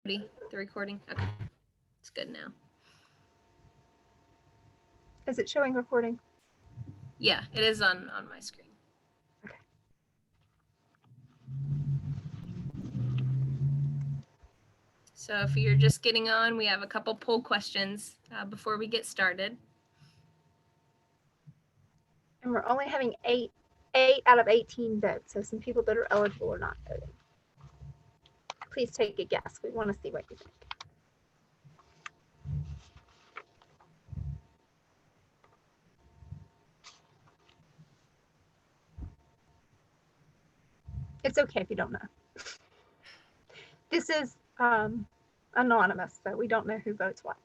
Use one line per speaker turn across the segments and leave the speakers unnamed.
The recording? Okay. It's good now.
Is it showing recording?
Yeah, it is on my screen.
Okay.
So if you're just getting on, we have a couple poll questions before we get started.
And we're only having eight out of 18 votes, so some people that are eligible are not voting. Please take a guess. We want to see what you think. It's okay if you don't know. This is anonymous, so we don't know who votes what.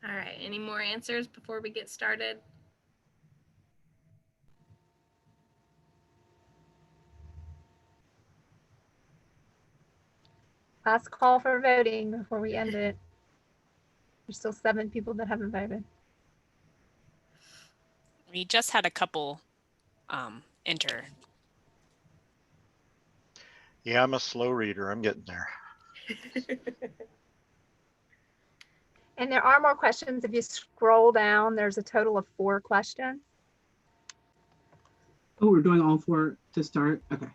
All right, any more answers before we get started?
Last call for voting before we end it. There's still 7 people that haven't voted.
We just had a couple enter.
Yeah, I'm a slow reader. I'm getting there.
And there are more questions. If you scroll down, there's a total of 4 questions.
Oh, we're doing all 4 to start? Okay.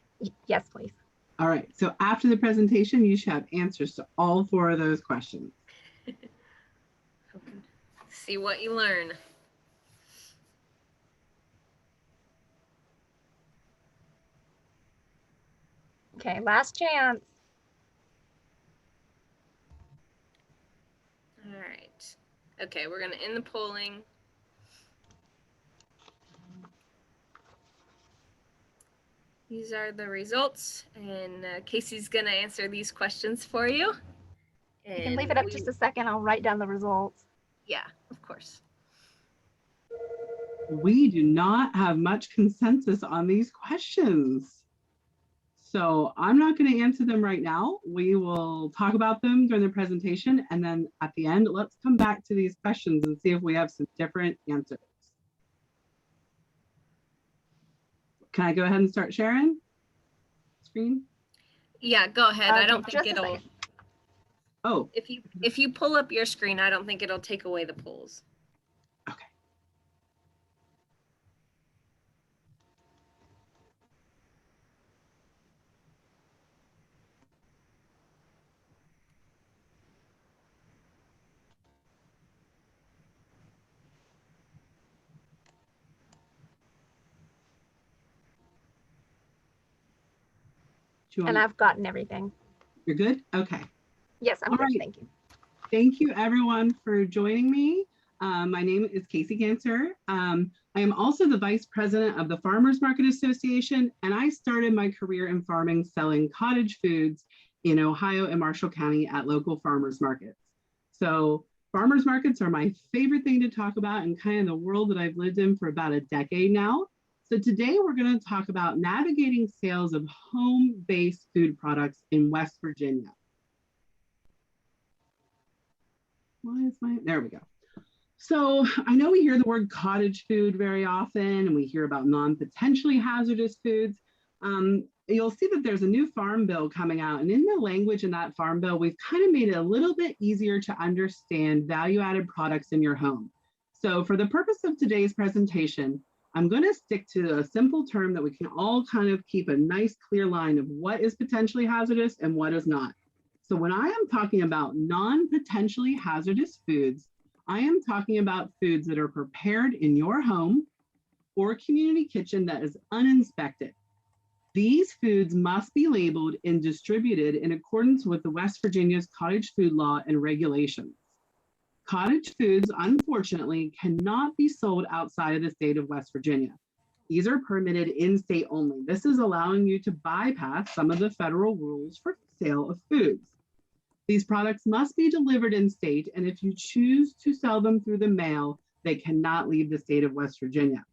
Yes, please.
All right. So after the presentation, you should have answers to all 4 of those questions.
See what you learn.
Okay, last chance.
All right. Okay, we're going to end the polling. These are the results, and Kacey's going to answer these questions for you.
You can leave it up just a second. I'll write down the results.
Yeah, of course.
We do not have much consensus on these questions. So I'm not going to answer them right now. We will talk about them during the presentation. And then at the end, let's come back to these questions and see if we have some different answers. Can I go ahead and start sharing screen?
Yeah, go ahead. I don't think it'll.
Oh.
If you pull up your screen, I don't think it'll take away the polls.
Okay.
And I've gotten everything.
You're good? Okay.
Yes, I'm good. Right. Thank you.
Thank you everyone for joining me. My name is Kacey Gantzer. I am also the Vice President of the Farmers Market Association, and I started my career in farming selling cottage foods in Ohio and Marshall County at local farmers markets. So farmers markets are my favorite thing to talk about and kind of the world that I've lived in for about a decade now. So today we're going to talk about navigating sales of home-based food products in West Virginia. There we go. So I know we hear the word cottage food very often, and we hear about non-potentially hazardous foods. You'll see that there's a new farm bill coming out, and in the language in that farm bill, we've kind of made it a little bit easier to understand value-added products in your home. So for the purpose of today's presentation, I'm going to stick to a simple term that we can all kind of keep a nice clear line of what is potentially hazardous and what is not. So when I am talking about non-potentially hazardous foods, I am talking about foods that are prepared in your home or community kitchen that is uninspected. These foods must be labeled and distributed in accordance with the West Virginia's cottage food law and regulations. Cottage foods, unfortunately, cannot be sold outside of the state of West Virginia. These are permitted in state only. This is allowing you to bypass some of the federal rules for sale of foods. These products must be delivered in state, and if you choose to sell them through the mail, they cannot leave the state of West Virginia.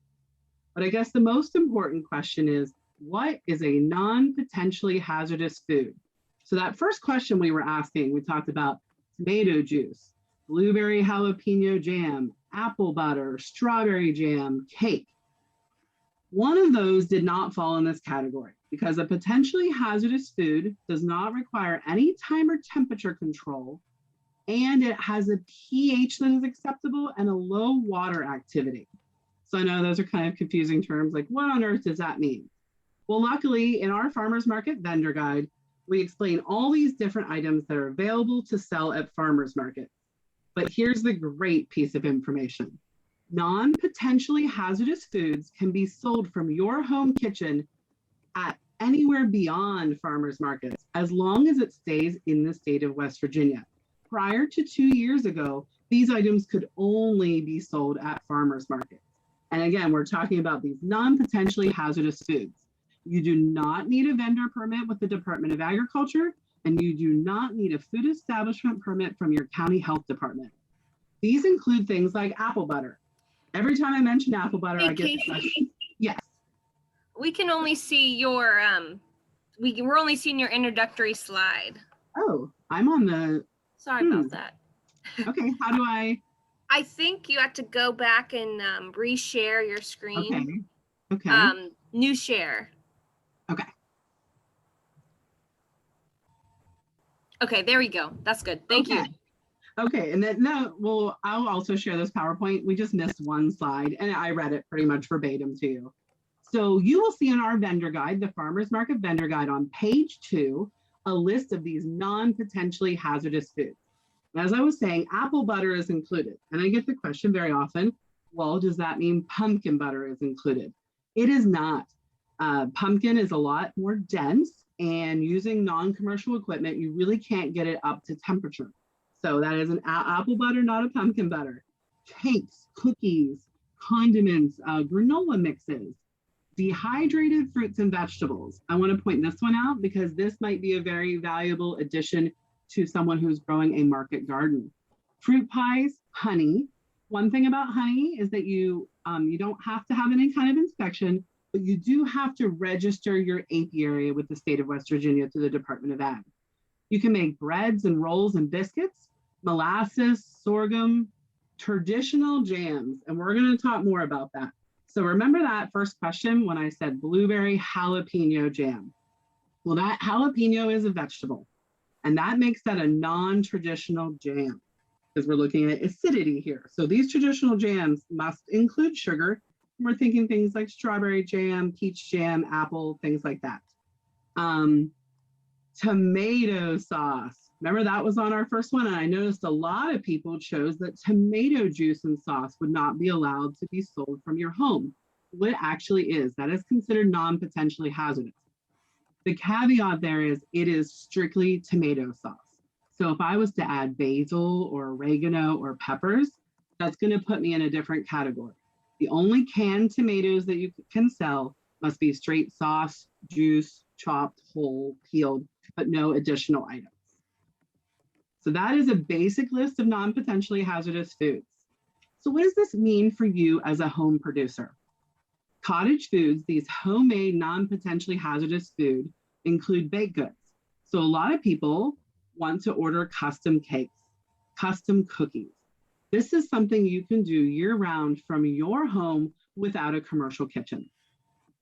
But I guess the most important question is, what is a non-potentially hazardous food? So that first question we were asking, we talked about tomato juice, blueberry jalapeno jam, apple butter, strawberry jam, cake. One of those did not fall in this category because a potentially hazardous food does not require any time or temperature control, and it has a pH that is acceptable and a low water activity. So I know those are kind of confusing terms, like what on earth does that mean? Well, luckily in our farmers market vendor guide, we explain all these different items that are available to sell at farmers market. But here's the great piece of information. Non-potentially hazardous foods can be sold from your home kitchen at anywhere beyond farmers markets, as long as it stays in the state of West Virginia. Prior to 2 years ago, these items could only be sold at farmers markets. And again, we're talking about these non-potentially hazardous foods. You do not need a vendor permit with the Department of Agriculture, and you do not need a food establishment permit from your county health department. These include things like apple butter. Every time I mention apple butter,
Hey,
I get the
Kacey.
question. Yes.
We can only see your we're only seeing your introductory slide.
Oh, I'm on the,
Sorry about that.
okay, how do I,
I think you have to go back and reshare your
okay,
screen.
okay.
New share.
Okay.
Okay, there we go. That's good. Thank you.
Okay, and then well, I'll also share this PowerPoint. We just missed one slide and I read it pretty much verbatim to you. So you will see in our vendor guide, the Farmers Market Vendor Guide on page 2, a list of these non-potentially hazardous foods. As I was saying, apple butter is included. And I get the question very often, well, does that mean pumpkin butter is included? It is not. Pumpkin is a lot more dense, and using non-commercial equipment, you really can't get it up to temperature. So that is an apple butter, not a pumpkin butter. Cakes, cookies, condiments, granola mixes, dehydrated fruits and vegetables. I want to point this one out because this might be a very valuable addition to someone who's growing a market garden. Fruit pies, honey. One thing about honey is that you don't have to have any kind of inspection, but you do have to register your apiary with the state of West Virginia through the Department of Ag. You can make breads and rolls and biscuits, molasses, sorghum, traditional jams, and we're going to talk more about that. So remember that first question when I said blueberry jalapeno jam. Well, that jalapeno is a vegetable, and that makes that a non-traditional jam because we're looking at acidity here. So these traditional jams must include sugar. We're thinking things like strawberry jam, peach jam, apple, things like that. Tomato sauce. Remember that was on our first one, and I noticed a lot of people chose that tomato juice and sauce would not be allowed to be sold from your home. What it actually is, that is considered non-potentially hazardous. The caveat there is it is strictly tomato sauce. So if I was to add basil or oregano or peppers, that's going to put me in a different category. The only canned tomatoes that you can sell must be straight sauce, juice, chopped, whole, peeled, but no additional items. So that is a basic list of non-potentially hazardous foods. So what does this mean for you as a home producer? Cottage foods, these homemade non-potentially hazardous food, include baked goods. So a lot of people want to order custom cakes, custom cookies. This is something you can do year-round from your home without a commercial kitchen.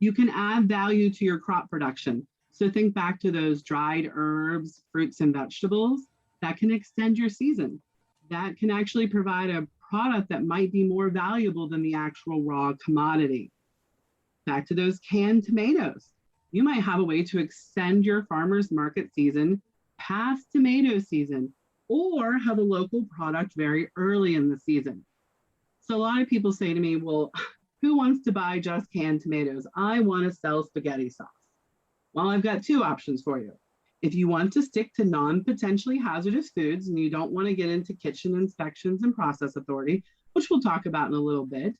You can add value to your crop production. So think back to those dried herbs, fruits, and vegetables that can extend your season. That can actually provide a product that might be more valuable than the actual raw commodity. Back to those canned tomatoes. You might have a way to extend your farmer's market season past tomato season, or have a local product very early in the season. So a lot of people say to me, well, who wants to buy just canned tomatoes? I want to sell spaghetti sauce. Well, I've got two options for you. If you want to stick to non-potentially hazardous foods and you don't want to get into kitchen inspections and process authority, which we'll talk about in a little bit,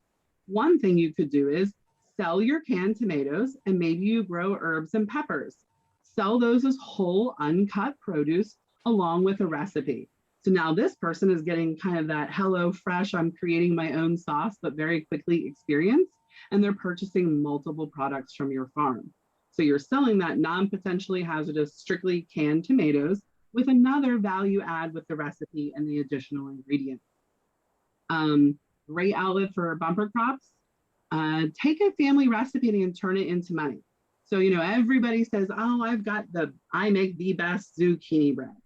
one thing you could do is sell your canned tomatoes, and maybe you grow herbs and peppers. Sell those as whole, uncut produce along with a recipe. So now this person is getting kind of that hello fresh, I'm creating my own sauce, but very quickly experience, and they're purchasing multiple products from your farm. So you're selling that non-potentially hazardous, strictly canned tomatoes with another value add with the recipe and the additional ingredients. Great outlet for bumper crops. Take a family recipe and turn it into money. So, you know, everybody says, oh, I make the best zucchini bread.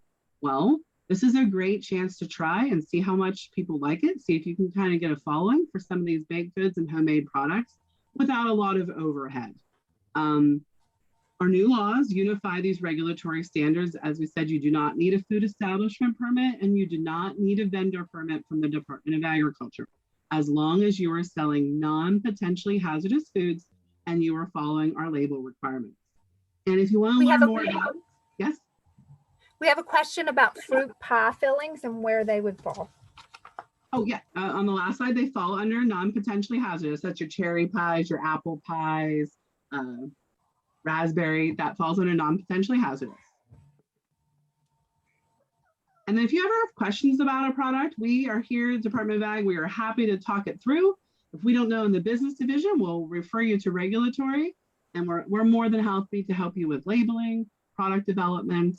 Well, this is a great chance to try and see how much people like it. See if you can kind of get a following for some of these baked goods and homemade products without a lot of overhead. Our new laws unify these regulatory standards. As we said, you do not need a food establishment permit and you do not need a vendor permit from the Department of Agriculture, as long as you are selling non-potentially hazardous foods and you are following our label requirements. And if you want to learn more about, yes?
We have a question about fruit pie fillings and where they would fall.
Oh yeah, on the last slide, they fall under non-potentially hazardous. That's your cherry pies, your apple pies, raspberry, that falls under non-potentially hazardous. And then if you ever have questions about a product, we are here at Department of Ag. We are happy to talk it through. If we don't know in the business division, we'll refer you to regulatory, and we're more than happy to help you with labeling, product development,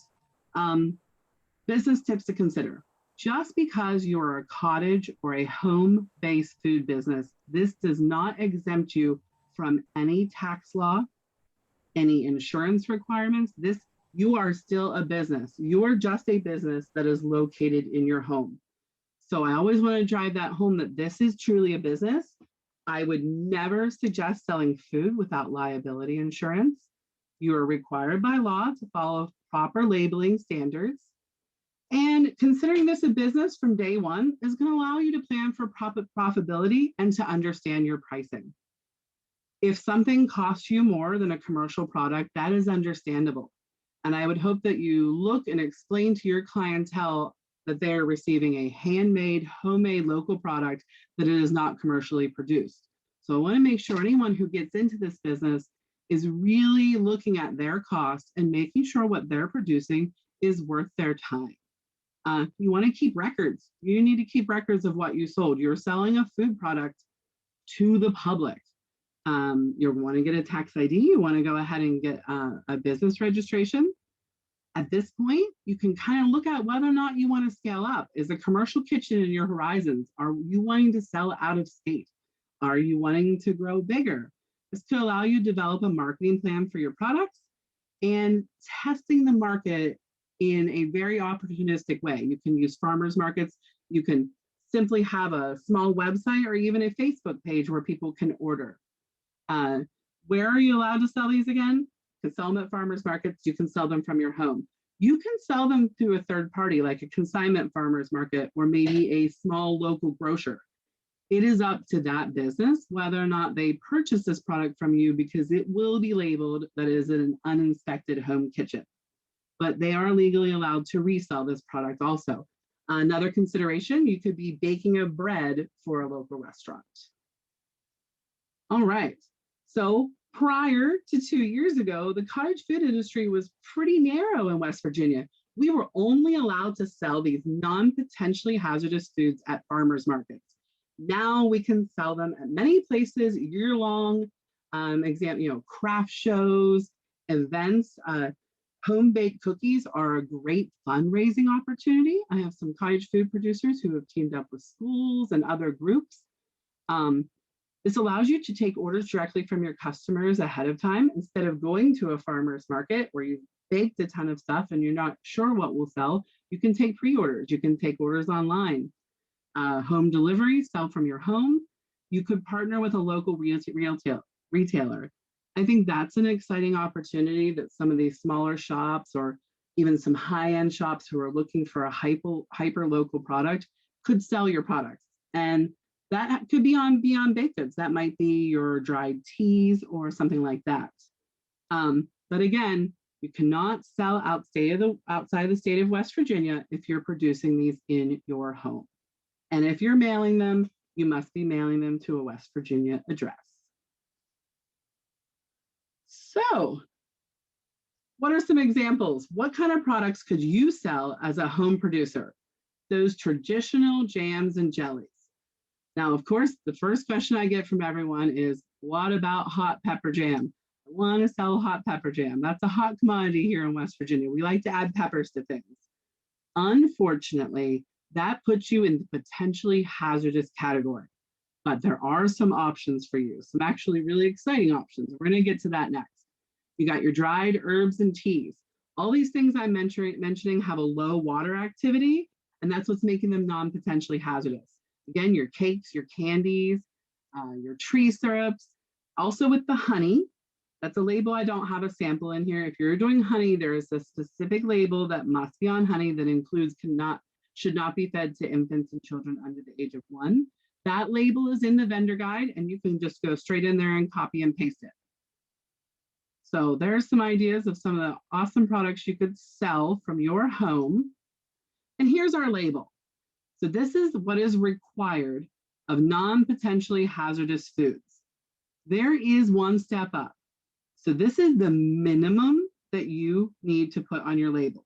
business tips to consider. Just because you're a cottage or a home-based food business, this does not exempt you from any tax law, any insurance requirements. You are still a business. You are just a business that is located in your home. So I always want to drive that home that this is truly a business. I would never suggest selling food without liability insurance. You are required by law to follow proper labeling standards. And considering this a business from day one is going to allow you to plan for profitability and to understand your pricing. If something costs you more than a commercial product, that is understandable. And I would hope that you look and explain to your clientele that they're receiving a handmade, homemade, local product, that it is not commercially produced. So I want to make sure anyone who gets into this business is really looking at their costs and making sure what they're producing is worth their time. You want to keep records. You need to keep records of what you sold. You're selling a food product to the public. You want to get a tax ID. You want to go ahead and get a business registration. At this point, you can kind of look at whether or not you want to scale up. Is a commercial kitchen in your horizons? Are you wanting to sell out of state? Are you wanting to grow bigger? This could allow you to develop a marketing plan for your products and testing the market in a very opportunistic way. You can use farmers markets. You can simply have a small website or even a Facebook page where people can order. Where are you allowed to sell these again? You can sell them at farmers markets. You can sell them from your home. You can sell them to a third party, like a consignment farmers market or maybe a small local grocer. It is up to that business whether or not they purchase this product from you, because it will be labeled that it is an uninspected home kitchen. But they are legally allowed to resell this product also. Another consideration, you could be baking a bread for a local restaurant. All right, so prior to 2 years ago, the cottage food industry was pretty narrow in West Virginia. We were only allowed to sell these non-potentially hazardous foods at farmers markets. Now we can sell them at many places year-long, craft shows, events. Home-baked cookies are a great fundraising opportunity. I have some cottage food producers who have teamed up with schools and other groups. This allows you to take orders directly from your customers ahead of time instead of going to a farmer's market where you've baked a ton of stuff and you're not sure what will sell. You can take pre-orders. You can take orders online. Home delivery, sell from your home. You could partner with a local retailer. I think that's an exciting opportunity that some of these smaller shops or even some high-end shops who are looking for a hyper local product could sell your products. And that could be beyond baked goods. That might be your dried teas or something like that. But again, you cannot sell outside the state of West Virginia if you're producing these in your home. And if you're mailing them, you must be mailing them to a West Virginia address. So what are some examples? What kind of products could you sell as a home producer? Those traditional jams and jellies. Now, of course, the first question I get from everyone is, what about hot pepper jam? I want to sell hot pepper jam. That's a hot commodity here in West Virginia. We like to add peppers to things. Unfortunately, that puts you in the potentially hazardous category. But there are some options for you, some actually really exciting options. We're going to get to that next. You got your dried herbs and teas. All these things I'm mentioning have a low water activity, and that's what's making them non-potentially hazardous. Again, your cakes, your candies, your tree syrups. Also with the honey, that's a label. I don't have a sample in here. If you're doing honey, there is a specific label that must be on honey that includes should not be fed to infants and children under the age of 1. That label is in the vendor guide, and you can just go straight in there and copy and paste it. So there's some ideas of some of the awesome products you could sell from your home. And here's our label. So this is what is required of non-potentially hazardous foods. There is one step up. So this is the minimum that you need to put on your labels.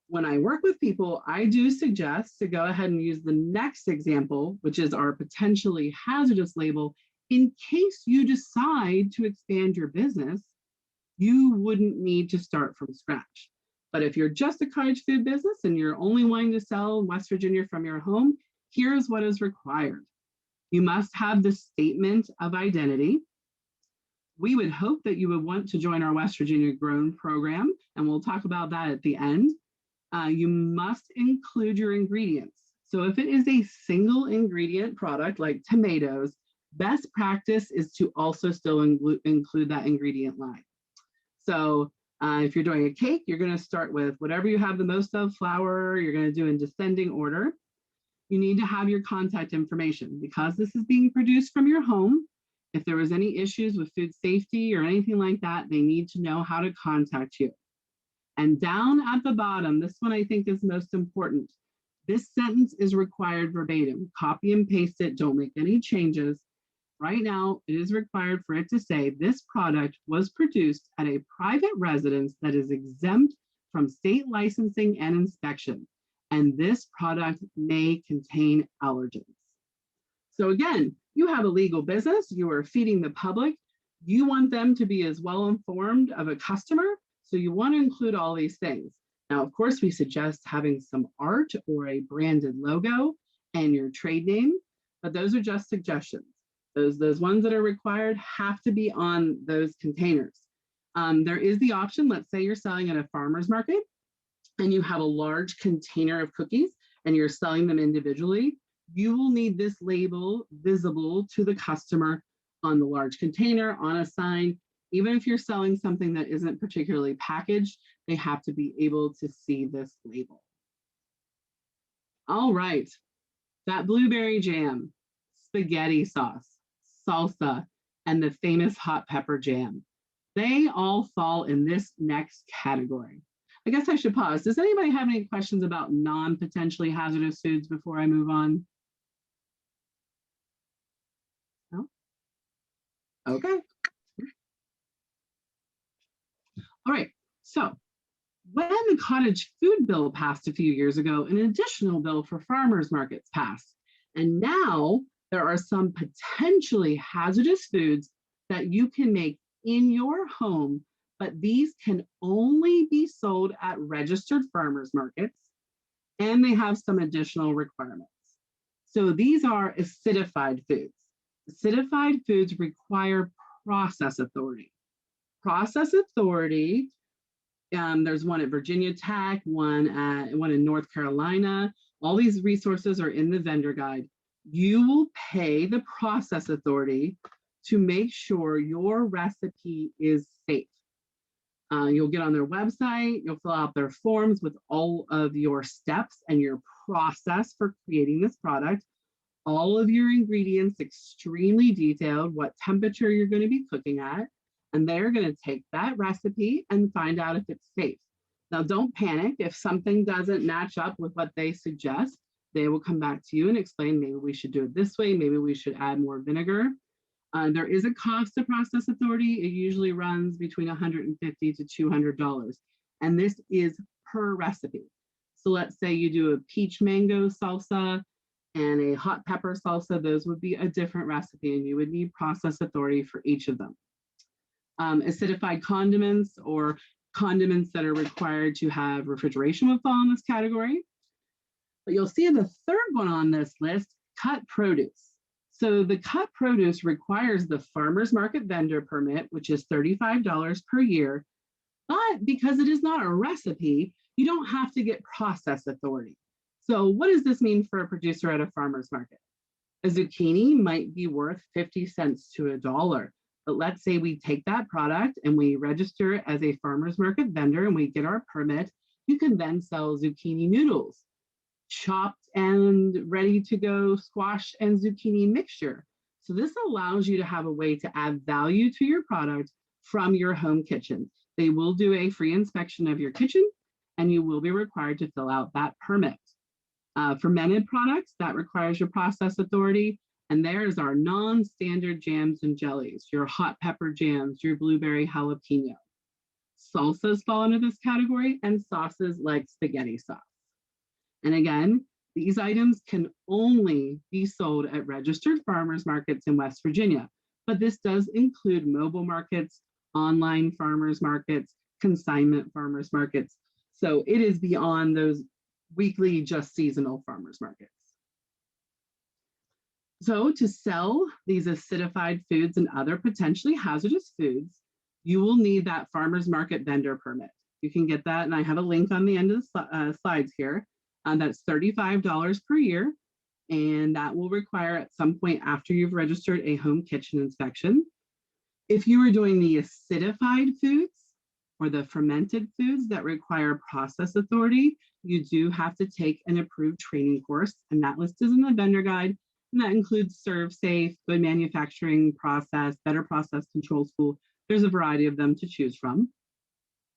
When I work with people, I do suggest to go ahead and use the next example, which is our potentially hazardous label, in case you decide to expand your business. You wouldn't need to start from scratch. But if you're just a cottage food business and you're only wanting to sell in West Virginia from your home, here's what is required. You must have the statement of identity. We would hope that you would want to join our West Virginia Grown program, and we'll talk about that at the end. You must include your ingredients. So if it is a single ingredient product like tomatoes, best practice is to also still include that ingredient line. So if you're doing a cake, you're going to start with whatever you have the most of, flour, you're going to do in descending order. You need to have your contact information because this is being produced from your home. If there was any issues with food safety or anything like that, they need to know how to contact you. And down at the bottom, this one I think is most important. This sentence is required verbatim. Copy and paste it, don't make any changes. Right now, it is required for it to say this product was produced at a private residence that is exempt from state licensing and inspection, and this product may contain allergens. So again, you have a legal business, you are feeding the public, you want them to be as well informed of a customer, so you want to include all these things. Now, of course, we suggest having some art or a branded logo and your trade name, but those are just suggestions. Those ones that are required have to be on those containers. There is the option, let's say you're selling at a farmer's market and you have a large container of cookies and you're selling them individually. You will need this label visible to the customer on the large container, on a sign. Even if you're selling something that isn't particularly packaged, they have to be able to see this label. All right, that blueberry jam, spaghetti sauce, salsa, and the famous hot pepper jam. They all fall in this next category. I guess I should pause. Does anybody have any questions about non-potentially hazardous foods before I move on? No? Okay. All right, so when the cottage food bill passed a few years ago, an additional bill for farmers markets passed. And now there are some potentially hazardous foods that you can make in your home, but these can only be sold at registered farmers markets, and they have some additional requirements. So these are acidified foods. Acidified foods require process authority. Process authority, there's one at Virginia Tech, one in North Carolina. All these resources are in the vendor guide. You will pay the process authority to make sure your recipe is safe. You'll get on their website, you'll fill out their forms with all of your steps and your process for creating this product. All of your ingredients extremely detailed, what temperature you're going to be cooking at, and they're going to take that recipe and find out if it's safe. Now, don't panic. If something doesn't match up with what they suggest, they will come back to you and explain, maybe we should do it this way, maybe we should add more vinegar. There is a cost to process authority. It usually runs between $150 to $200. And this is per recipe. So let's say you do a peach mango salsa and a hot pepper salsa. Those would be a different recipe and you would need process authority for each of them. Acidified condiments or condiments that are required to have refrigeration would fall in this category. But you'll see the third one on this list, cut produce. So the cut produce requires the farmer's market vendor permit, which is $35 per year. But because it is not a recipe, you don't have to get process authority. So what does this mean for a producer at a farmer's market? A zucchini might be worth 50 cents to $1. But let's say we take that product and we register it as a farmer's market vendor and we get our permit. You can then sell zucchini noodles, chopped and ready to go squash and zucchini mixture. So this allows you to have a way to add value to your product from your home kitchen. They will do a free inspection of your kitchen and you will be required to fill out that permit. Fermented products, that requires your process authority. And there's our non-standard jams and jellies, your hot pepper jams, your blueberry jalapeno. Salsas fall into this category and sauces like spaghetti sauce. And again, these items can only be sold at registered farmers markets in West Virginia, but this does include mobile markets, online farmers markets, consignment farmers markets. So it is beyond those weekly, just seasonal farmers markets. So to sell these acidified foods and other potentially hazardous foods, you will need that farmer's market vendor permit. You can get that, and I have a link on the end of the slides here. That's $35 per year, and that will require at some point after you've registered a home kitchen inspection. If you are doing the acidified foods or the fermented foods that require process authority, you do have to take an approved training course, and that list is in the vendor guide. And that includes Serve Safe, Good Manufacturing Process, Better Process Control School. There's a variety of them to choose from.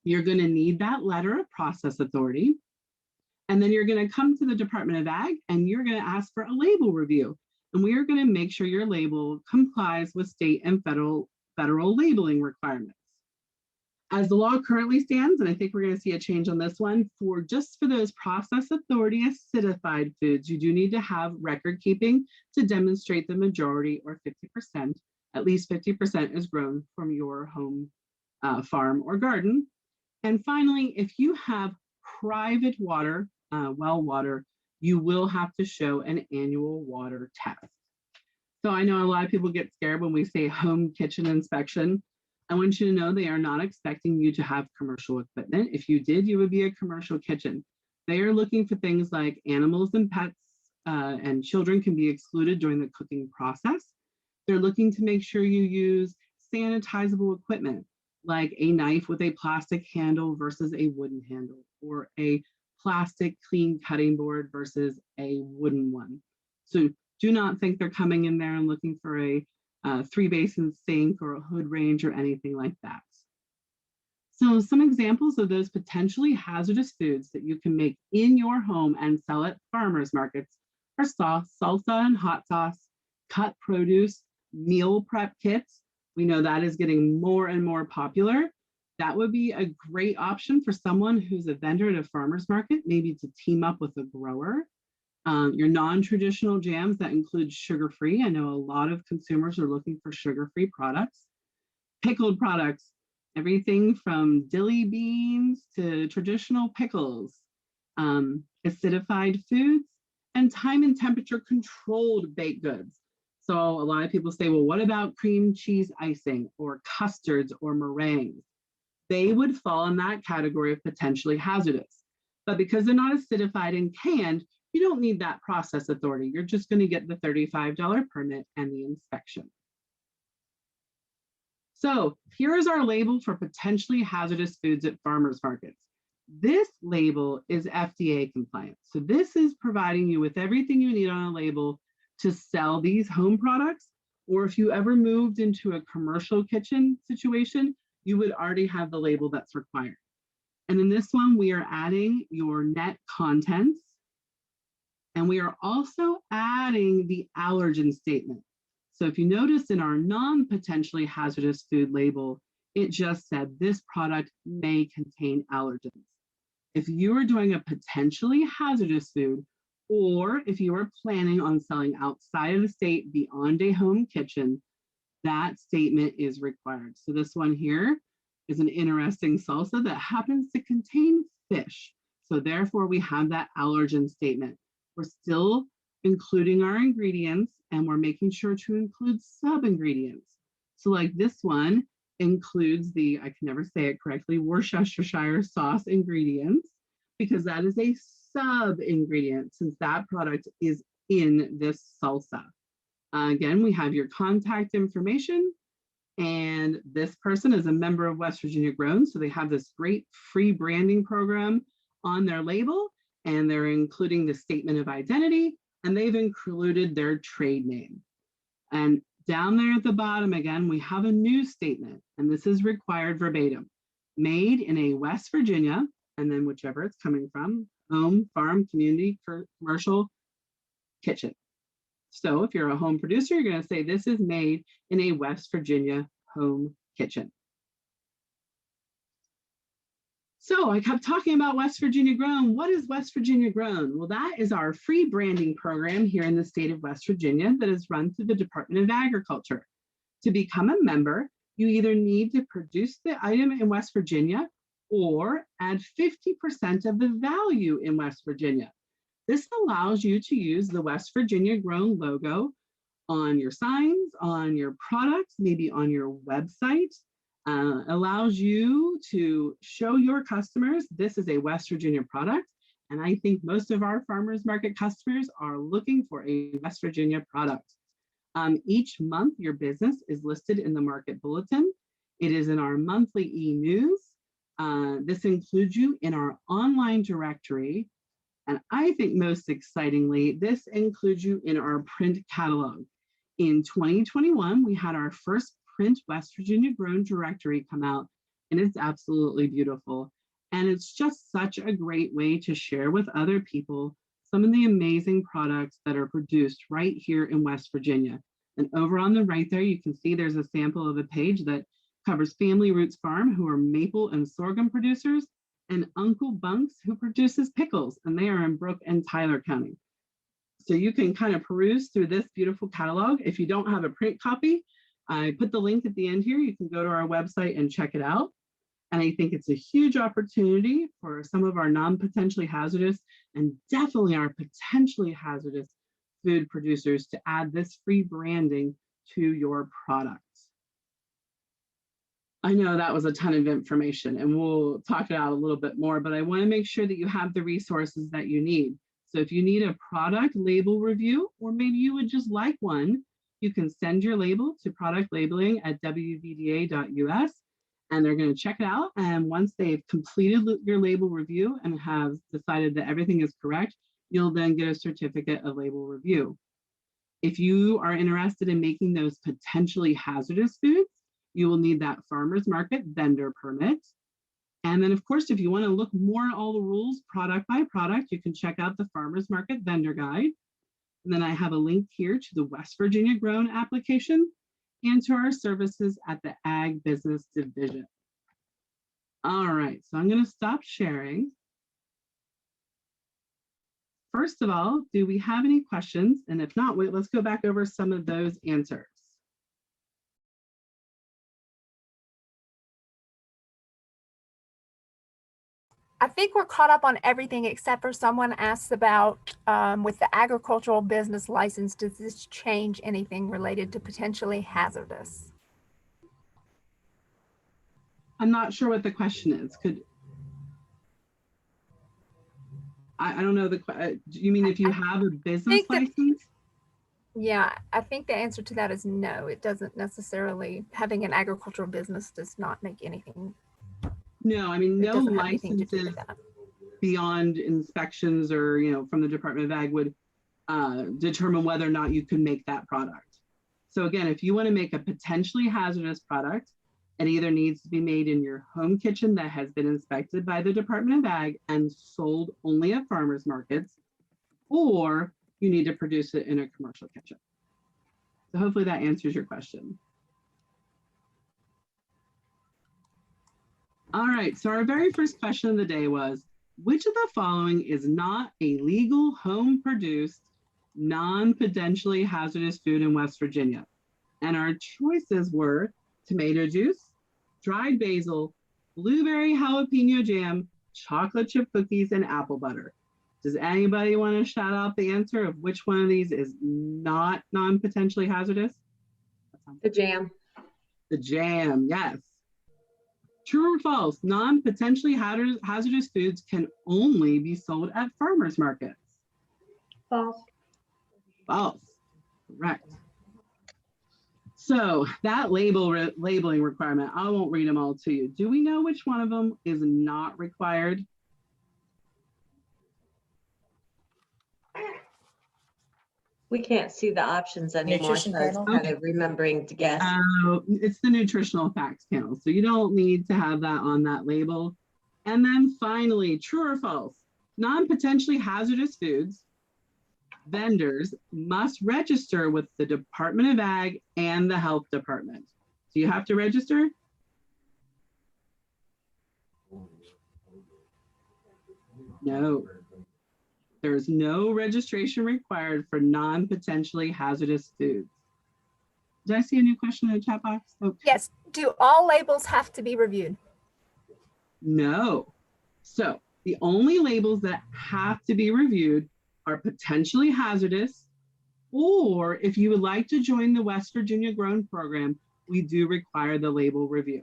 You're going to need that letter of process authority. And then you're going to come to the Department of Ag and you're going to ask for a label review. And we are going to make sure your label complies with state and federal labeling requirements. As the law currently stands, and I think we're going to see a change on this one, for those process authority acidified foods, you do need to have record keeping to demonstrate the majority or 50%, at least 50% is grown from your home farm or garden. And finally, if you have private water, well water, you will have to show an annual water test. So I know a lot of people get scared when we say home kitchen inspection. I want you to know they are not expecting you to have commercial equipment. If you did, you would be a commercial kitchen. They are looking for things like animals and pets and children can be excluded during the cooking process. They're looking to make sure you use sanitizable equipment, like a knife with a plastic handle versus a wooden handle, or a plastic clean cutting board versus a wooden one. So do not think they're coming in there and looking for a 3-basin sink or a hood range or anything like that. So some examples of those potentially hazardous foods that you can make in your home and sell at farmers markets are salsa and hot sauce, cut produce, meal prep kits. We know that is getting more and more popular. That would be a great option for someone who's a vendor at a farmer's market, maybe to team up with a grower. Your non-traditional jams that include sugar-free. I know a lot of consumers are looking for sugar-free products. Pickled products, everything from dilly beans to traditional pickles. Acidified foods, and time and temperature controlled baked goods. So a lot of people say, well, what about cream cheese icing or custards or meringues? They would fall in that category of potentially hazardous. But because they're not acidified and canned, you don't need that process authority. You're just going to get the $35 permit and the inspection. So here is our label for potentially hazardous foods at farmers markets. This label is FDA compliant. So this is providing you with everything you need on a label to sell these home products, or if you ever moved into a commercial kitchen situation, you would already have the label that's required. And in this one, we are adding your net contents, and we are also adding the allergen statement. So if you notice in our non-potentially hazardous food label, it just said this product may contain allergens. If you are doing a potentially hazardous food, or if you are planning on selling outside of the state beyond a home kitchen, that statement is required. So this one here is an interesting salsa that happens to contain fish. So therefore we have that allergen statement. We're still including our ingredients and we're making sure to include sub-ingredients. So like this one includes the, I can never say it correctly, Worcestershire sauce ingredients, because that is a sub-ingredient since that product is in this salsa. Again, we have your contact information, and this person is a member of West Virginia Grown, so they have this great free branding program on their label, and they're including the statement of identity, and they've included their trade name. And down there at the bottom, again, we have a new statement, and this is required verbatim. Made in a West Virginia, and then whichever it's coming from, home, farm, community, commercial, kitchen. So if you're a home producer, you're going to say this is made in a West Virginia home kitchen. So I kept talking about West Virginia Grown. What is West Virginia Grown? Well, that is our free branding program here in the state of West Virginia that is run through the Department of Agriculture. To become a member, you either need to produce the item in West Virginia or add 50% of the value in West Virginia. This allows you to use the West Virginia Grown logo on your signs, on your products, maybe on your website. Allows you to show your customers this is a West Virginia product. And I think most of our farmers market customers are looking for a West Virginia product. Each month, your business is listed in the market bulletin. It is in our monthly e-news. This includes you in our online directory. And I think most excitingly, this includes you in our print catalog. In 2021, we had our first print West Virginia Grown directory come out, and it's absolutely beautiful. And it's just such a great way to share with other people some of the amazing products that are produced right here in West Virginia. And over on the right there, you can see there's a sample of a page that covers Family Roots Farm, who are maple and sorghum producers, and Uncle Bunks, who produces pickles, and they are in Brooke and Tyler County. So you can kind of peruse through this beautiful catalog. If you don't have a print copy, I put the link at the end here. You can go to our website and check it out. And I think it's a huge opportunity for some of our non-potentially hazardous and definitely our potentially hazardous food producers to add this free branding to your products. I know that was a ton of information and we'll talk it out a little bit more, but I want to make sure that you have the resources that you need. So if you need a product label review, or maybe you would just like one, you can send your label to product labeling at WVDA.us and they're going to check it out. And once they've completed your label review and have decided that everything is correct, you'll then get a certificate of label review. If you are interested in making those potentially hazardous foods, you will need that farmer's market vendor permit. And then of course, if you want to look more at all the rules product by product, you can check out the farmer's market vendor guide. And then I have a link here to the West Virginia Grown application and to our services at the Ag Business Division. All right, so I'm going to stop sharing. First of all, do we have any questions? And if not, wait, let's go back over some of those answers.
I think we're caught up on everything except for someone asked about with the agricultural business license, does this change anything related to potentially hazardous?
I'm not sure what the question is. I don't know do you mean if you have a business license?
Yeah, I think the answer to that is no. It doesn't necessarily, having an agricultural business does not make anything.
No, I mean, no licenses beyond inspections or, from the Department of Ag would determine whether or not you can make that product. So again, if you want to make a potentially hazardous product, it either needs to be made in your home kitchen that has been inspected by the Department of Ag and sold only at farmers markets, or you need to produce it in a commercial kitchen. So hopefully that answers your question. All right, so our very first question of the day was, which of the following is not a legal home-produced, non-potentially hazardous food in West Virginia? And our choices were tomato juice, dried basil, blueberry jalapeno jam, chocolate chip cookies, and apple butter. Does anybody want to shout out the answer of which one of these is not non-potentially hazardous?
The jam.
The jam, yes. True or false? Non-potentially hazardous foods can only be sold at farmers markets.
False.
False. Correct. So that labeling requirement, I won't read them all to you. Do we know which one of them is not required?
We can't see the options anymore.
Nutrition
So it's
panel?
kind of remembering to guess.
It's the nutritional facts panel. So you don't need to have that on that label. And then finally, true or false? Non-potentially hazardous foods vendors must register with the Department of Ag and the Health Department. Do you have to register? No. There's no registration required for non-potentially hazardous foods. Did I see a new question in the chat box? Okay.
Yes. Do all labels have to be reviewed?
No. So the only labels that have to be reviewed are potentially hazardous, or if you would like to join the West Virginia Grown Program, we do require the label review.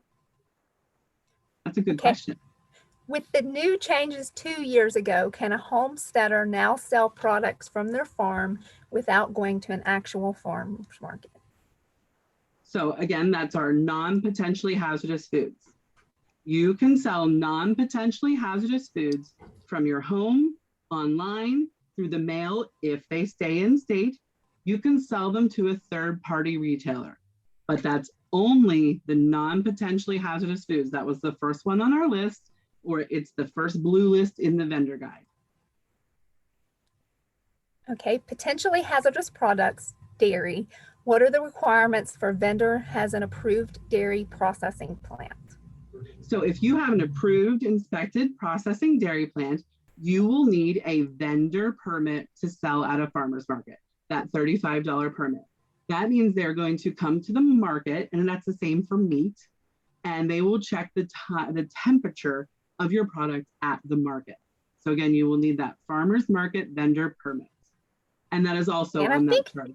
That's a good question.
With the new changes 2 years ago, can a homesteader now sell products from their farm without going to an actual farmer's market?
So again, that's our non-potentially hazardous foods. You can sell non-potentially hazardous foods from your home, online, through the mail if they stay in state. You can sell them to a third-party retailer, but that's only the non-potentially hazardous foods. That was the first one on our list, or it's the first blue list in the vendor guide.
Okay, potentially hazardous products, dairy. What are the requirements for vendor has an approved dairy processing plant?
So if you have an approved inspected processing dairy plant, you will need a vendor permit to sell at a farmer's market, that $35 permit. That means they're going to come to the market, and that's the same for meat, and they will check the temperature of your product at the market. So again, you will need that farmer's market vendor permit. And that is also on that chart.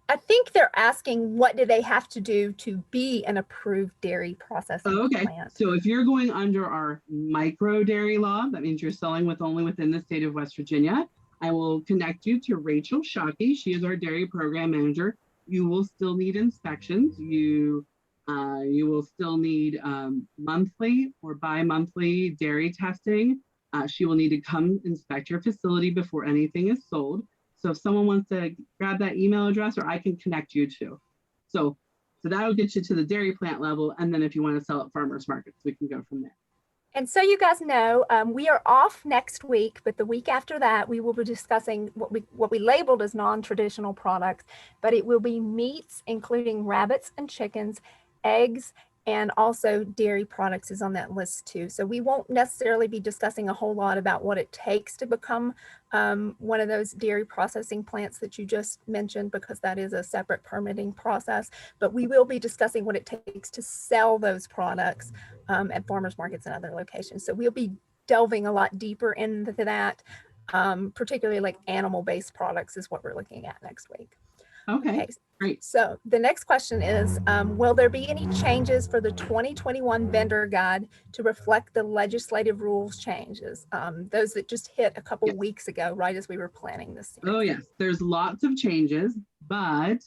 I think they're asking, what do they have to do to be an approved dairy processing plant?
So if you're going under our micro dairy law, that means you're selling only within the state of West Virginia. I will connect you to Rachel Shockey. She is our dairy program manager. You will still need inspections. You will still need monthly or bi-monthly dairy testing. She will need to come inspect your facility before anything is sold. So if someone wants to grab that email address, or I can connect you to. So that'll get you to the dairy plant level. And then if you want to sell at farmers markets, we can go from there.
And so you guys know, we are off next week, but the week after that, we will be discussing what we labeled as non-traditional products, but it will be meats, including rabbits and chickens, eggs, and also dairy products is on that list too. So we won't necessarily be discussing a whole lot about what it takes to become one of those dairy processing plants that you just mentioned, because that is a separate permitting process. But we will be discussing what it takes to sell those products at farmers markets and other locations. So we'll be delving a lot deeper into that, particularly like animal-based products is what we're looking at next week.
Okay, great.
So the next question is, will there be any changes for the 2021 vendor guide to reflect the legislative rules changes? Those that just hit a couple weeks ago, right as we were planning this series.
Oh yes, there's lots of changes, but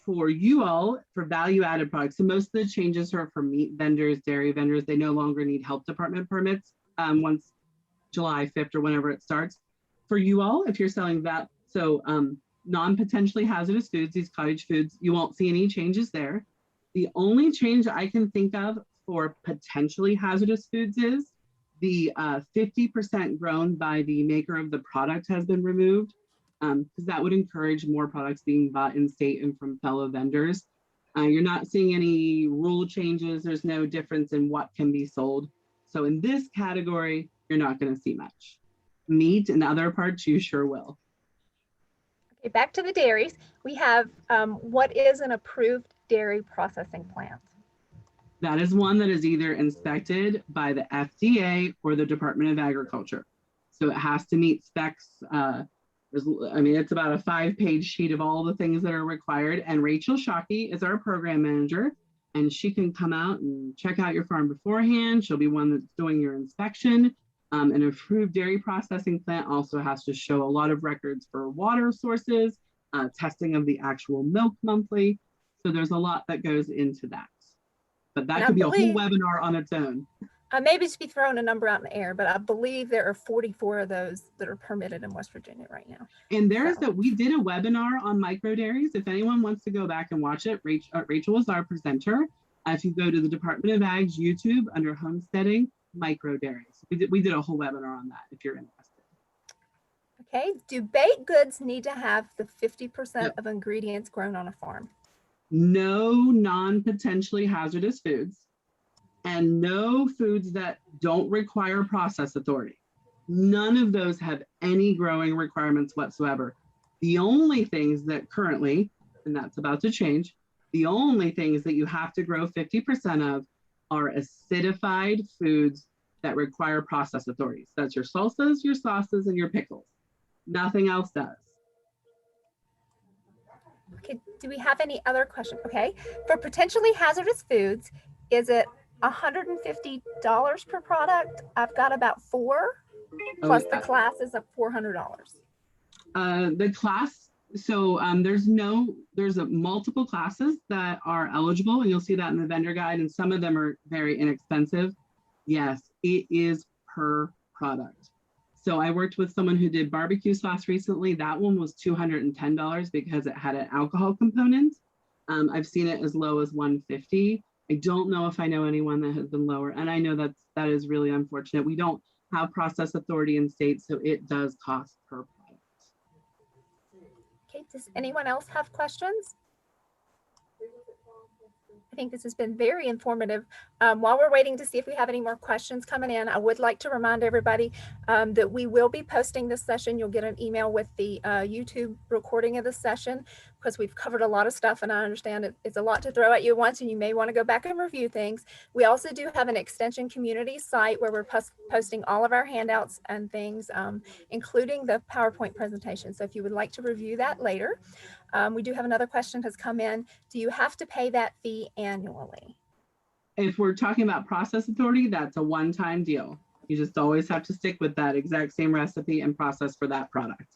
for you all, for value-added products, so most of the changes are for meat vendors, dairy vendors. They no longer need health department permits once July 5th or whenever it starts. For you all, if you're selling that, so non-potentially hazardous foods, these cottage foods, you won't see any changes there. The only change I can think of for potentially hazardous foods is the 50% grown by the maker of the product has been removed. because that would encourage more products being bought in state and from fellow vendors. You're not seeing any rule changes. There's no difference in what can be sold. So in this category, you're not going to see much. Meat and other parts, you sure will.
Okay, back to the dairies. We have what is an approved dairy processing plant?
That is one that is either inspected by the FDA or the Department of Agriculture. So it has to meet specs. It's about a 5-page sheet of all the things that are required. And Rachel Shockey is our program manager, and she can come out and check out your farm beforehand. She'll be one that's doing your inspection. An approved dairy processing plant also has to show a lot of records for water sources, testing of the actual milk monthly. So there's a lot that goes into that. But that could be a whole webinar on its own.
I may just be throwing a number out in the air, but I believe there are 44 of those that are permitted in West Virginia right now.
And we did a webinar on micro dairies. If anyone wants to go back and watch it, Rachel was our presenter. If you go to the Department of Ag's YouTube under homesteading, micro dairies. We did a whole webinar on that if you're interested.
Okay, do baked goods need to have the 50% of ingredients grown on a farm?
No non-potentially hazardous foods, and no foods that don't require process authority. None of those have any growing requirements whatsoever. The only things that currently, and that's about to change, the only things that you have to grow 50% of are acidified foods that require process authorities. That's your salsas, your sauces, and your pickles. Nothing else does.
Okay, do we have any other questions? Okay, for potentially hazardous foods, is it $150 per product? I've got about 4, plus the class is at $400.
The class, so there's multiple classes that are eligible, and you'll see that in the vendor guide, and some of them are very inexpensive. Yes, it is per product. So I worked with someone who did barbecue sauce recently. That one was $210 because it had an alcohol component. I've seen it as low as $150. I don't know if I know anyone that has been lower. And I know that is really unfortunate. We don't have process authority in states, so it does cost per product.
Okay, does anyone else have questions? I think this has been very informative. While we're waiting to see if we have any more questions coming in, I would like to remind everybody that we will be posting this session. You'll get an email with the YouTube recording of the session, because we've covered a lot of stuff, and I understand it's a lot to throw at you at once, and you may want to go back and review things. We also do have an extension community site where we're posting all of our handouts and things, including the PowerPoint presentation. So if you would like to review that later. We do have another question has come in. Do you have to pay that fee annually?
If we're talking about process authority, that's a one-time deal. You just always have to stick with that exact same recipe and process for that product.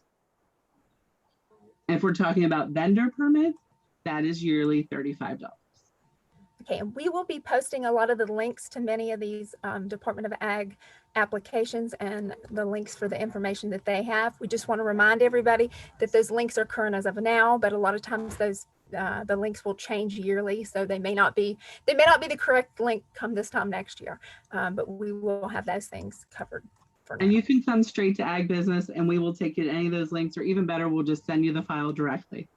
If we're talking about vendor permits, that is yearly $35.
Okay, and we will be posting a lot of the links to many of these Department of Ag applications and the links for the information that they have. We just want to remind everybody that those links are current as of now, but a lot of times those the links will change yearly, so they may not be the correct link come this time next year, but we will have those things covered for now.
And you can come straight to Ag Business, and we will take you to any of those links, or even better, we'll just send you the file directly.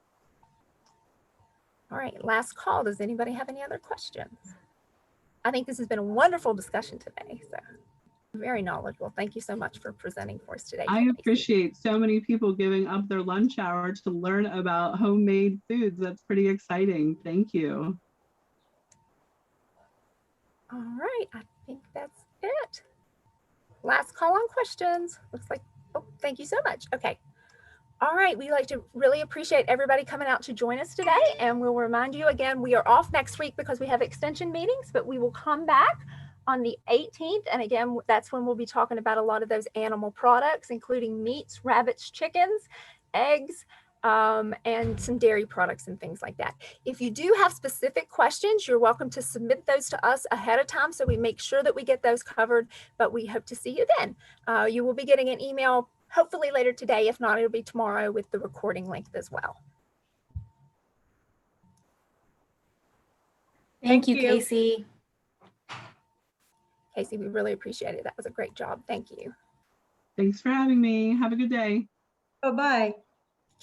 All right, last call. Does anybody have any other questions? I think this has been a wonderful discussion today. So very knowledgeable. Thank you so much for presenting for us today.
I appreciate so many people giving up their lunch hour to learn about homemade foods. That's pretty exciting. Thank you.
All right, I think that's it. Last call on questions. Looks like, oh, thank you so much. Okay. All right, we'd like to really appreciate everybody coming out to join us today. And we'll remind you again, we are off next week because we have extension meetings, but we will come back on the 18th. And again, that's when we'll be talking about a lot of those animal products, including meats, rabbits, chickens, eggs, and some dairy products and things like that. If you do have specific questions, you're welcome to submit those to us ahead of time so we make sure that we get those covered, but we hope to see you then. You will be getting an email hopefully later today. If not, it'll be tomorrow with the recording link as well.
Thank you, Kacey.
Kacey, we really appreciate it. That was a great job. Thank you.
Thanks for having me. Have a good day.
Bye-bye.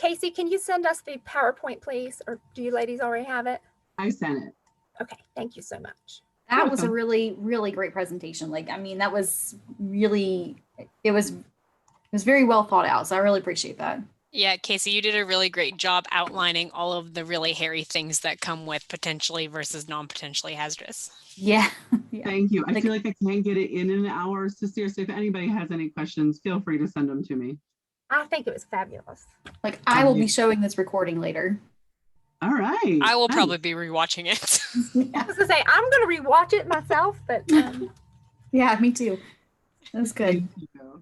Kacey, can you send us the PowerPoint, please? Or do you ladies already have it?
I sent it.
Okay, thank you so much.
That was a
Welcome.
really, really great presentation. Like, I mean, that was really, it was very well thought out. So I really appreciate that.
Yeah, Casey, you did a really great job outlining all of the really hairy things that come with potentially versus non-potentially hazardous.
Yeah. Yeah.
Thank you. I
Like-
feel like I can't get it in an hour. So seriously, if anybody has any questions, feel free to send them to me.
I think it was fabulous.
Like, I will
you.
be showing this recording later.
All right.
I will
Nice.
probably be rewatching it.
I
Yeah.
was gonna say I'm gonna rewatch it myself, but
Yeah, me too. That's good.
Thank you.